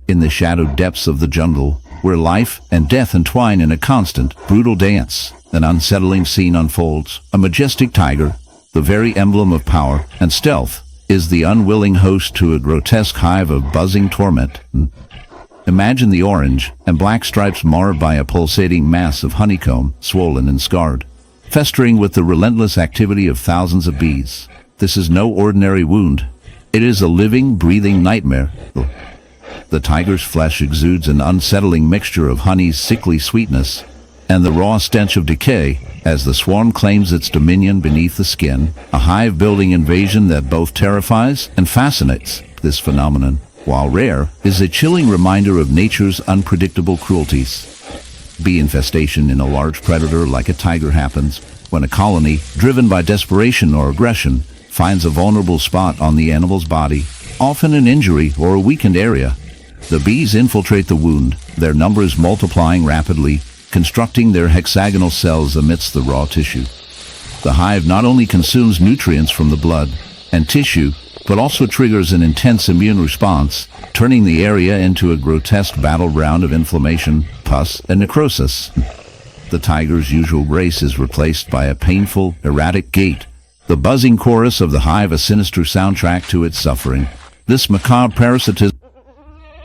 in the shadowed depths of the jungle, where life and death entwine in a constant, brutal dance, an unsettling scene unfolds. A majestic tiger, the very emblem of power and stealth, is the unwilling host to a grotesque hive of buzzing torment. Imagine the orange and black stripes marred by a pulsating mass of honeycomb, swollen and scarred, festering with the relentless activity of thousands of bees. This is no ordinary wound. It is a living, breathing nightmare. The tiger's flesh exudes an unsettling mixture of honey's sickly sweetness and the raw stench of decay as the swarm claims its dominion beneath the skin, a hive-building invasion that both terrifies and fascinates. This phenomenon, while rare, is a chilling reminder of nature's unpredictable cruelties. Bee infestation in a large predator like a tiger happens when a colony, driven by desperation or aggression, finds a vulnerable spot on the animal's body, often an injury or a weakened area. The bees infiltrate the wound, their numbers multiplying rapidly, constructing their hexagonal cells amidst the raw tissue. The hive not only consumes nutrients from the blood and tissue, but also triggers an intense immune response, turning the area into a grotesque battleground of inflammation, pus, and necrosis. The tiger's usual grace is replaced by a painful, erratic gait, the buzzing chorus of the hive a sinister soundtrack to its suffering. This macabre parasitism.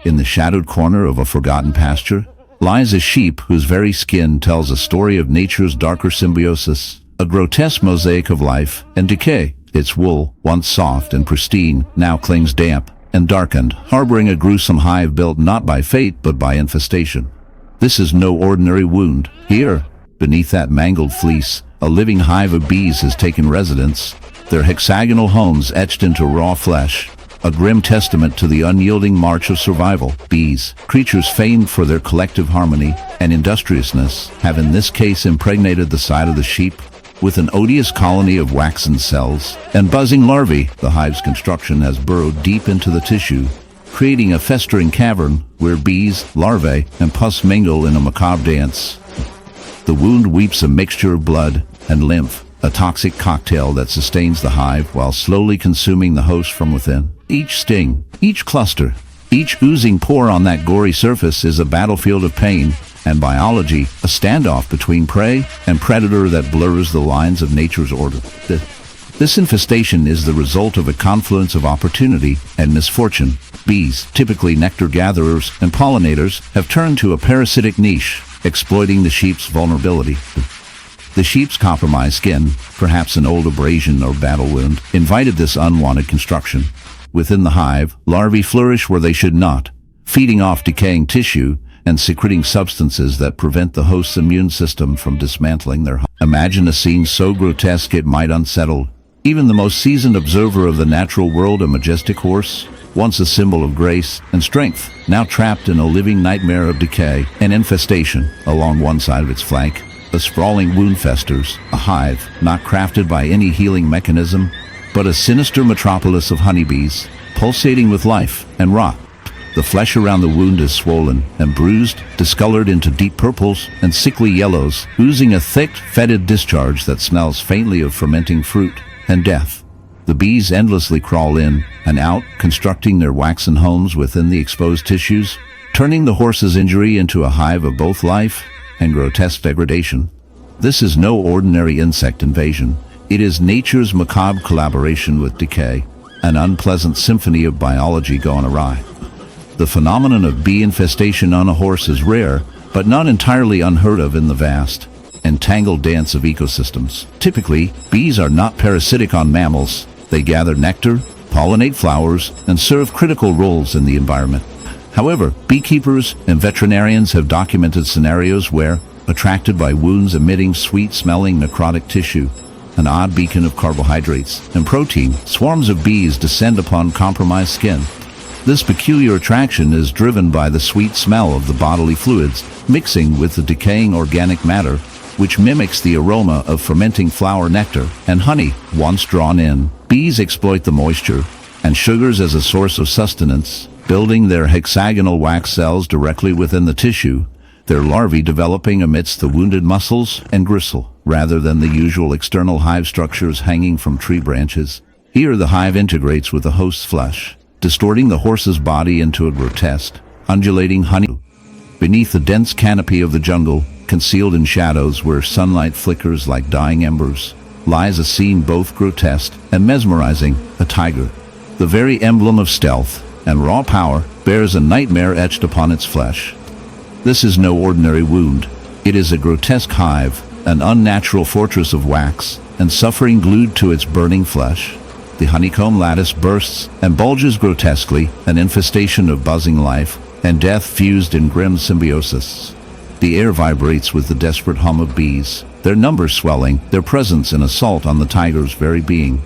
In the shadowed corner of a forgotten pasture lies a sheep whose very skin tells a story of nature's darker symbiosis, a grotesque mosaic of life and decay. Its wool, once soft and pristine, now clings damp and darkened, harboring a gruesome hive built not by fate but by infestation. This is no ordinary wound. Here, beneath that mangled fleece, a living hive of bees has taken residence, their hexagonal homes etched into raw flesh, a grim testament to the unyielding march of survival. Bees, creatures famed for their collective harmony and industriousness, have in this case impregnated the side of the sheep with an odious colony of waxen cells and buzzing larvae. The hive's construction has burrowed deep into the tissue, creating a festering cavern where bees, larvae, and pus mingle in a macabre dance. The wound weeps a mixture of blood and lymph, a toxic cocktail that sustains the hive while slowly consuming the host from within. Each sting, each cluster, each oozing pore on that gory surface is a battlefield of pain and biology, a standoff between prey and predator that blurs the lines of nature's order. This infestation is the result of a confluence of opportunity and misfortune. Bees, typically nectar gatherers and pollinators, have turned to a parasitic niche, exploiting the sheep's vulnerability. The sheep's compromised skin, perhaps an old abrasion or battle wound, invited this unwanted construction. Within the hive, larvae flourish where they should not, feeding off decaying tissue and secreting substances that prevent the host's immune system from dismantling their hive. Imagine a scene so grotesque it might unsettle even the most seasoned observer of the natural world. A majestic horse, once a symbol of grace and strength, now trapped in a living nightmare of decay and infestation. Along one side of its flank, a sprawling wound festers, a hive not crafted by any healing mechanism, but a sinister metropolis of honeybees, pulsating with life and rot. The flesh around the wound is swollen and bruised, discolored into deep purples and sickly yellows, oozing a thick, fetid discharge that smells faintly of fermenting fruit and death. The bees endlessly crawl in and out, constructing their waxen homes within the exposed tissues, turning the horse's injury into a hive of both life and grotesque degradation. This is no ordinary insect invasion. It is nature's macabre collaboration with decay, an unpleasant symphony of biology gone awry. The phenomenon of bee infestation on a horse is rare, but not entirely unheard of in the vast, entangled dance of ecosystems. Typically, bees are not parasitic on mammals. They gather nectar, pollinate flowers, and serve critical roles in the environment. However, beekeepers and veterinarians have documented scenarios where, attracted by wounds emitting sweet-smelling necrotic tissue, an odd beacon of carbohydrates and protein, swarms of bees descend upon compromised skin. This peculiar attraction is driven by the sweet smell of the bodily fluids mixing with the decaying organic matter, which mimics the aroma of fermenting flower nectar and honey. Once drawn in, bees exploit the moisture and sugars as a source of sustenance, building their hexagonal wax cells directly within the tissue, their larvae developing amidst the wounded muscles and gristle, rather than the usual external hive structures hanging from tree branches. Here the hive integrates with the host's flesh, distorting the horse's body into a grotesque, undulating honey. Beneath the dense canopy of the jungle, concealed in shadows where sunlight flickers like dying embers, lies a scene both grotesque and mesmerizing, a tiger. The very emblem of stealth and raw power bears a nightmare etched upon its flesh. This is no ordinary wound. It is a grotesque hive, an unnatural fortress of wax and suffering glued to its burning flesh. The honeycomb lattice bursts and bulges grotesquely, an infestation of buzzing life and death fused in grim symbiosis. The air vibrates with the desperate hum of bees, their numbers swelling, their presence an assault on the tiger's very being.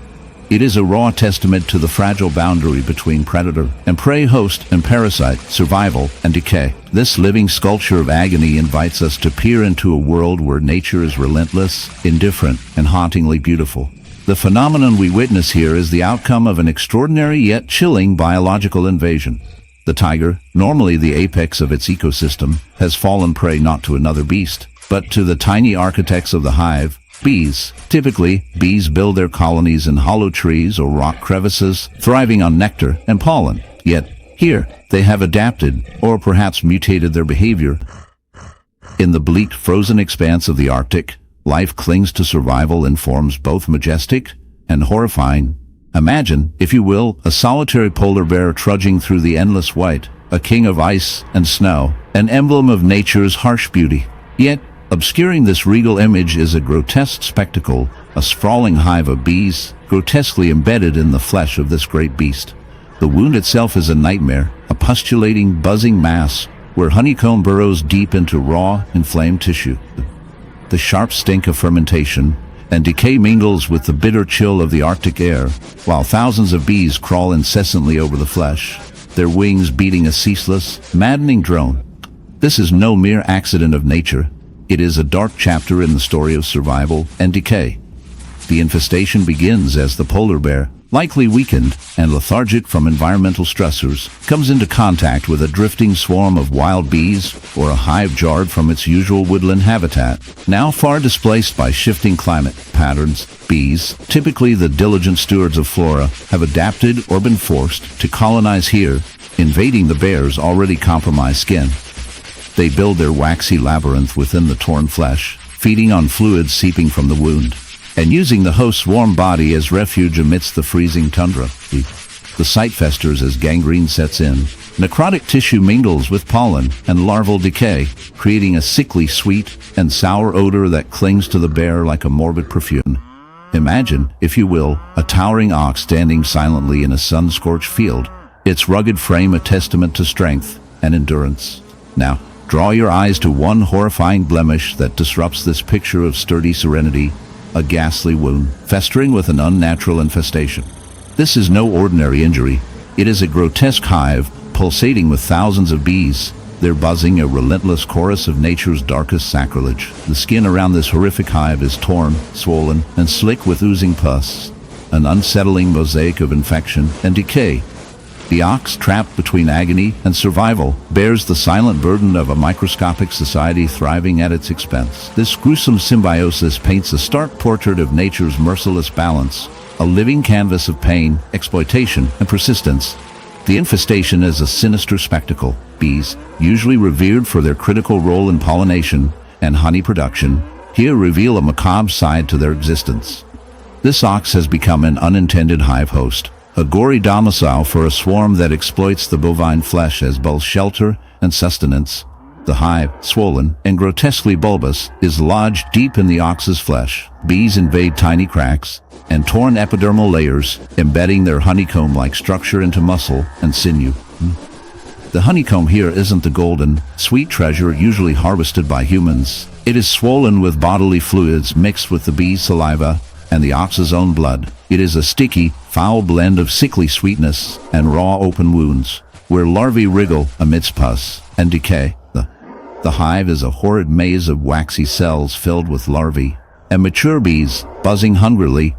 It is a raw testament to the fragile boundary between predator and prey, host and parasite, survival and decay. This living sculpture of agony invites us to peer into a world where nature is relentless, indifferent, and hauntingly beautiful. The phenomenon we witness here is the outcome of an extraordinary yet chilling biological invasion. The tiger, normally the apex of its ecosystem, has fallen prey not to another beast, but to the tiny architects of the hive, bees. Typically, bees build their colonies in hollow trees or rock crevices, thriving on nectar and pollen. Yet, here, they have adapted, or perhaps mutated their behavior. In the bleak, frozen expanse of the Arctic, life clings to survival in forms both majestic and horrifying. Imagine, if you will, a solitary polar bear trudging through the endless white, a king of ice and snow, an emblem of nature's harsh beauty. Yet, obscuring this regal image is a grotesque spectacle, a sprawling hive of bees, grotesquely embedded in the flesh of this great beast. The wound itself is a nightmare, a pustulating, buzzing mass, where honeycomb burrows deep into raw, inflamed tissue. The sharp stink of fermentation and decay mingles with the bitter chill of the Arctic air, while thousands of bees crawl incessantly over the flesh, their wings beating a ceaseless, maddening drone. This is no mere accident of nature. It is a dark chapter in the story of survival and decay. The infestation begins as the polar bear, likely weakened and lethargic from environmental stressors, comes into contact with a drifting swarm of wild bees or a hive jarred from its usual woodland habitat. Now far displaced by shifting climate patterns, bees, typically the diligent stewards of flora, have adapted or been forced to colonize here, invading the bear's already compromised skin. They build their waxy labyrinth within the torn flesh, feeding on fluids seeping from the wound, and using the host's warm body as refuge amidst the freezing tundra. The site festers as gangrene sets in. Necrotic tissue mingles with pollen and larval decay, creating a sickly sweet and sour odor that clings to the bear like a morbid perfume. Imagine, if you will, a towering ox standing silently in a sun-scorched field, its rugged frame a testament to strength and endurance. Now, draw your eyes to one horrifying blemish that disrupts this picture of sturdy serenity, a ghastly wound, festering with an unnatural infestation. This is no ordinary injury. It is a grotesque hive, pulsating with thousands of bees, their buzzing a relentless chorus of nature's darkest sacrilege. The skin around this horrific hive is torn, swollen, and slick with oozing pus, an unsettling mosaic of infection and decay. The ox, trapped between agony and survival, bears the silent burden of a microscopic society thriving at its expense. This gruesome symbiosis paints a stark portrait of nature's merciless balance, a living canvas of pain, exploitation, and persistence. The infestation is a sinister spectacle. Bees, usually revered for their critical role in pollination and honey production, here reveal a macabre side to their existence. This ox has become an unintended hive host, a gory domicile for a swarm that exploits the bovine flesh as both shelter and sustenance. The hive, swollen and grotesquely bulbous, is lodged deep in the ox's flesh. Bees invade tiny cracks and torn epidermal layers, embedding their honeycomb-like structure into muscle and sinew. The honeycomb here isn't the golden, sweet treasure usually harvested by humans. It is swollen with bodily fluids mixed with the bee's saliva and the ox's own blood. It is a sticky, foul blend of sickly sweetness and raw open wounds, where larvae wriggle amidst pus and decay. The hive is a horrid maze of waxy cells filled with larvae, and mature bees, buzzing hungrily,